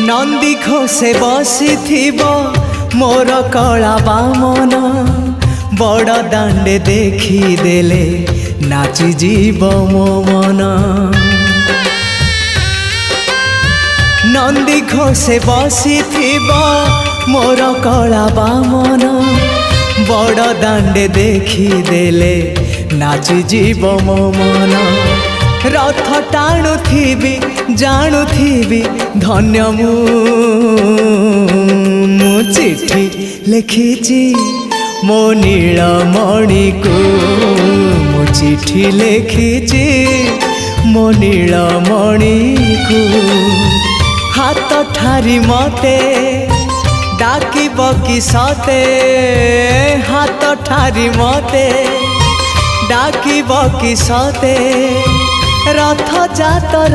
नंदी घोषे बसी मोर कला बामन बड़ दांडे देखी देले नाची जीव मो मन। नंदी घोषे बसी मोर कला बामन बड़ दांडे देखी देले नाची जीव मो मन। रथ टाणुथिबी जाणुथिबी धन्य मु चिट्ठी लिखिची मो नीलमणि को मु चिट्ठी लिखिची मो नीलमणि को। हाथ ठारी मते डाकिब कि सते हाथ ठारी मते डाकिब कि सते रथ जातरा